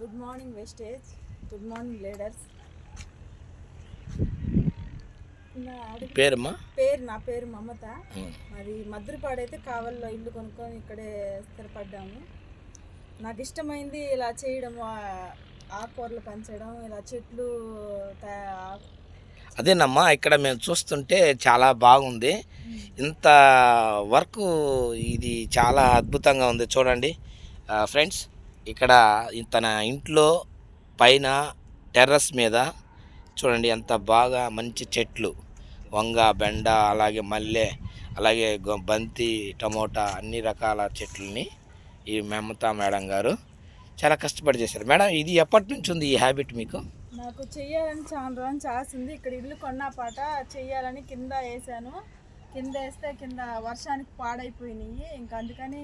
Good morning వెస్టేజ్, good morning leaders. పేరమ్మా? నా పేరు మమత. మరి మద్దురుపాడైతే కావల్లో ఇల్లు కొనుక్కొని ఇక్కడే స్థిరపడ్డాము. నాకు ఇష్టమైంది ఇలా చేయడం, ఆకుకూరలు పెంచడం, ఇలా చెట్లు. అదేనమ్మా, ఇక్కడ మేము చూస్తుంటే చాలా బాగుంది. ఇంత వర్క్ ఇది చాలా అద్భుతంగా ఉంది. చూడండి ఫ్రెండ్స్, ఇక్కడ తన ఇంట్లో పైన టెర్రస్ మీద చూడండి ఎంత బాగా మంచి చెట్లు, వంగ, బెండ, అలాగే మల్లె, అలాగే బంతి, టమోటా, అన్ని రకాల చెట్లని ఈ మమతా మేడం గారు చాలా కష్టపడి చేశారు. మేడం, ఇది ఎప్పటి నుంచి ఉంది ఈ హ్యాబిట్ మీకు? నాకు చెయ్యాలని చాలా రోజు ఆశ ఉంది. ఇక్కడ ఇల్లు కొన్నా పాట చెయ్యాలని కింద వేసాను. కింద వేస్తే కింద వర్షానికి పాడైపోయినాయి. ఇంకా అందుకని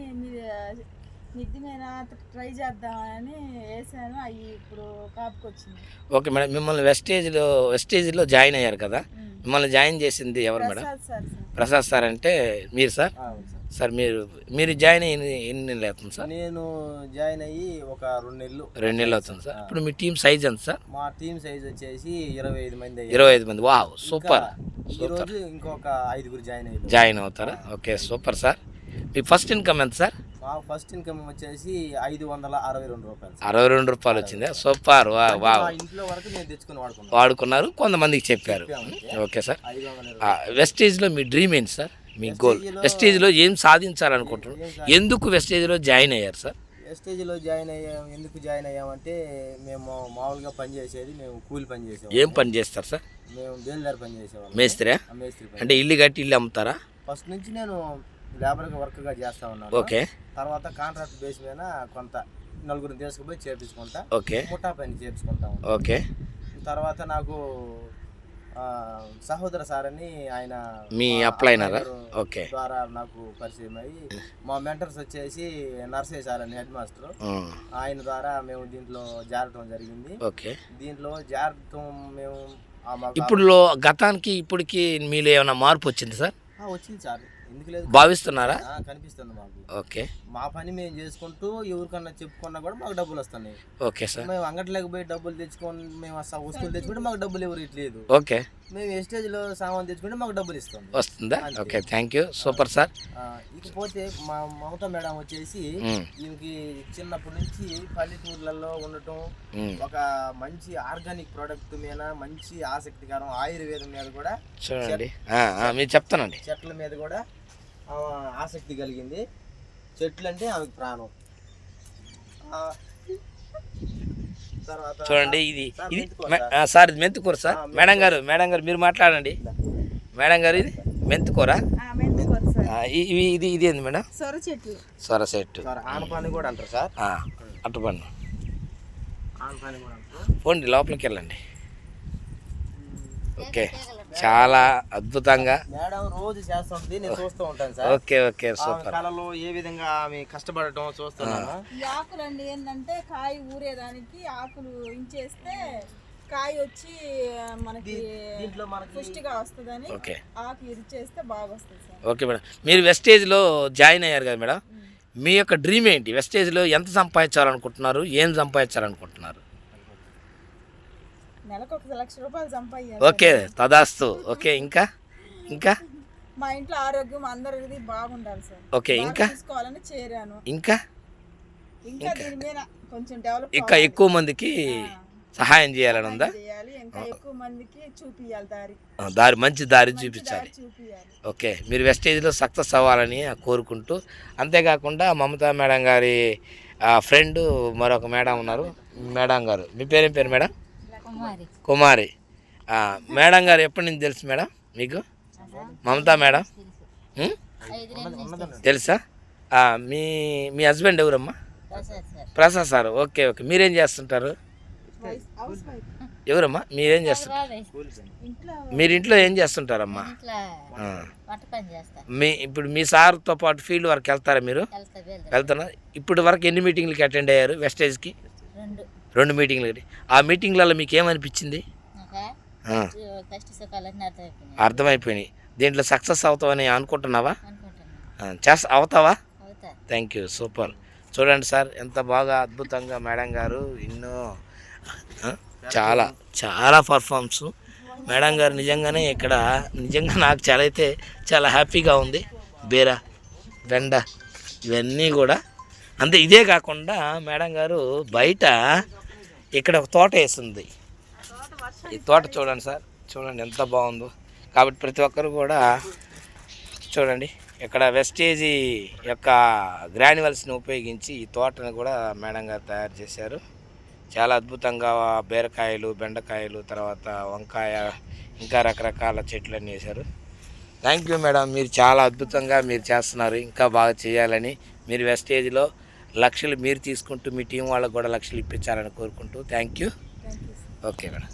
మిద్ది మీద ట్రై చేద్దామని వేసాను. అవి ఇప్పుడు కాపుకొచ్చింది. ఓకే మేడం, మిమ్మల్ని వెస్టేజ్లో జాయిన్ అయ్యారు కదా, మిమ్మల్ని జాయిన్ చేసింది ఎవరు మేడం? ప్రసాద్ సార్ అంటే మీరు సార్? సార్ మీరు జాయిన్ అయ్యి ఎన్ని నెలలు అవుతుంది సార్? నేను జాయిన్ అయ్యి ఒక 2 నెలలు అవుతుంది సార్. ఇప్పుడు మీ టీం సైజ్ ఎంత సార్? మా టీం సైజ్ వచ్చేసి 25 మంది. 25 మంది. Wow, super. ఈరోజు ఇంకొక 5 జాయిన్ అవుతారా? Okay, super sir. మీ ఫస్ట్ ఇన్కమ్ ఎంత సార్? మా ఫస్ట్ ఇన్కమ్ వచ్చేసి 562 రూపాయలు. 62 రూపాయలు వచ్చిందా? సూపర్. వావ్, ఇంట్లో వరకు నేను తెచ్చుకుని వాడుకున్నారు, కొంతమందికి చెప్పారు. Okay sir. వెస్టేజ్లో మీ డ్రీమ్ ఏంటి సార్? మీ గోల్ వెస్టేజ్లో ఏం సాధించాలనుకుంటున్నారు? ఎందుకు వెస్టేజ్లో జాయిన్ అయ్యారు సార్? వెస్టేజ్లో ఎందుకు జాయిన్ అయ్యామంటే, మేము మామూలుగా పని చేసేది, మేము కూలి పని చేసాము. ఏం పని చేస్తారు సార్? మేము బేల్దారి పని చేసేవాళ్ళం. మేస్త్రి అంటే ఇల్లు కట్టి ఇల్లు అమ్ముతారా? ఫస్ట్ నుంచి నేను లేబర్గా వర్క్గా చేస్తా ఉన్నాను. ఓకే. తర్వాత కాంట్రాక్ట్ బేస్ మీద కొంత 4 తీసుకుపోయి చేపించుకుంటా. ఓకే. ముఠా పని చేపించుకుంటా. ఓకే. తర్వాత నాకు సహోదర సార్ అని ఆయన మీ అప్లైనరా? ఓకే. ద్వారా నాకు పరిచయం అయ్యి, మా మెంటర్స్ వచ్చేసి నర్సయ్య సార్ అని హెడ్ మాస్టర్, ఆయన ద్వారా మేము దీంట్లో జారటం జరిగింది. ఓకే. దీంట్లో జారటం మేము ఇప్పుడు గతానికి ఇప్పటికి మీలో ఏమైనా మార్పు వచ్చింది సార్? వచ్చింది సార్, ఎందుకు లేదు భావిస్తున్నారా? కనిపిస్తుంది మాకు. ఓకే. మా పని మేము చేసుకుంటూ ఎవరికన్నా చెప్పుకున్నా కూడా మాకు డబ్బులు వస్తున్నాయి. Okay sir. మేము అంగట్లోకి పోయి డబ్బులు తెచ్చుకొని మేము వస్తువులు తెచ్చుకుంటే మాకు డబ్బులు ఎవరు ఇట్లేదు. ఓకే. మేము వెస్టేజ్లో సామాన్ తెచ్చుకుంటే మాకు డబ్బులు ఇస్తుంది. వస్తుందా? Okay, thank you, super sir. ఇకపోతే మా మమతా మేడం వచ్చేసి ఈమెకి చిన్నప్పటి నుంచి పల్లెటూర్లలో ఉండటం, ఒక మంచి ఆర్గానిక్ ప్రోడక్ట్ మీద మంచి ఆసక్తికరం, ఆయుర్వేదం మీద కూడా చూడండి, మీరు చెప్తానండి, చెట్ల మీద కూడా ఆసక్తి కలిగింది. చెట్లు అంటే ఆమెకు ప్రాణం. చూడండి, ఇది సార్ ఇది మెంతికూర సార్. మేడం గారు మీరు మాట్లాడండి. మేడం గారు, ఇది మెంతికూర. ఇది ఏంది మేడం? సొర చెట్టు. ఆనపాని కూడా అంటారు సార్. అట్టుపన్ను. పోండి, లోపలికి వెళ్ళండి. ఓకే, చాలా అద్భుతంగా మేడం రోజు చేస్తుంది, నేను చూస్తూ ఉంటాను సార్. Okay okay, super. కళలో ఏ విధంగా ఆమె కష్టపడటం చూస్తున్నాను. ఈ ఆకులు అండి ఏంటంటే, కాయ ఊరేదానికి ఆకులు ఇంచేస్తే కాయ వచ్చి మనకి దీంట్లో పుష్టిగా వస్తుందని ఆకు ఇరిచేస్తే బాగా వస్తుంది సార్. ఓకే మేడం, మీరు వెస్టేజ్లో జాయిన్ అయ్యారు కదా మేడం, మీ యొక్క డ్రీమ్ ఏంటి? వెస్టేజ్లో ఎంత సంపాదించాలనుకుంటున్నారు? ఏం సంపాదించాలనుకుంటున్నారు? నెలకు 1 లక్ష రూపాయలు సంపాదించాలి. ఓకే, తదాస్తు. ఓకే, ఇంకా మా ఇంట్లో ఆరోగ్యం అందరిది బాగుండాలి సార్. ఓకే, ఇంకా తీసుకోవాలని చేరాను. ఇంకా దీని మీద కొంచెం డెవలప్, ఇంకా ఎక్కువ మందికి సహాయం చేయాలని ఉందా? ఇంకా ఎక్కువ మందికి చూపియాలి, మంచి దారి చూపించాలి. ఓకే, మీరు వెస్టేజ్లో సక్సెస్ అవ్వాలని కోరుకుంటూ, అంతేకాకుండా మమతా మేడం గారి ఫ్రెండ్ మరొక మేడం ఉన్నారు. మేడం గారు, మీ పేరేం పేరు మేడం? కుమారి. మేడం గారు ఎప్పటి నుంచి తెలుసు మేడం మీకు? మమతా మేడం తెలుసా? మీ హస్బెండ్ ఎవరమ్మా? ప్రసాద్ సార్. ఓకే ఓకే, మీరేం చేస్తుంటారు? ఎవరమ్మా మీరేం చేస్తుంటారు? మీరు ఇంట్లో ఏం చేస్తుంటారమ్మా? ఇప్పుడు మీ సార్తో పాటు ఫీల్డ్ వర్క్ వెళ్తారా మీరు? వెళ్తున్నా. ఇప్పుడు వరకు ఎన్ని మీటింగ్లకి అటెండ్ అయ్యారు వెస్టేజ్కి? 2 మీటింగ్లు. ఆ మీటింగ్లలో మీకు ఏమనిపించింది? అర్థమైపోయినాయి. దీంట్లో సక్సెస్ అవుతావని అనుకుంటున్నావా? అవుతావా? Thank you, super. చూడండి సార్ ఎంత బాగా అద్భుతంగా మేడం గారు ఎన్నో చాలా చాలా పర్ఫార్మెన్స్ మేడం గారు నిజంగానే ఇక్కడ నిజంగా నాకు చాలా హ్యాపీగా ఉంది. బీర బెండ ఇవన్నీ కూడా అంతే. ఇదే కాకుండా మేడం గారు బయట ఇక్కడ ఒక తోట వేస్తుంది. ఈ తోట చూడండి సార్, చూడండి ఎంత బాగుందో. కాబట్టి ప్రతి ఒక్కరు కూడా చూడండి ఇక్కడ వెస్టేజీ యొక్క గ్రాన్యువల్స్ని ఉపయోగించి ఈ తోటను కూడా మేడం గారు తయారు చేశారు. చాలా అద్భుతంగా బీరకాయలు, బెండకాయలు, తర్వాత వంకాయ, ఇంకా రకరకాల చెట్లన్నీ వేశారు. థ్యాంక్ యూ మేడం, మీరు చాలా అద్భుతంగా మీరు చేస్తున్నారు. ఇంకా బాగా చేయాలని, మీరు వెస్టేజ్లో లక్షలు మీరు తీసుకుంటూ మీ టీం వాళ్ళకు కూడా లక్షలు ఇప్పించాలని కోరుకుంటూ థ్యాంక్ యూ. Okay madam.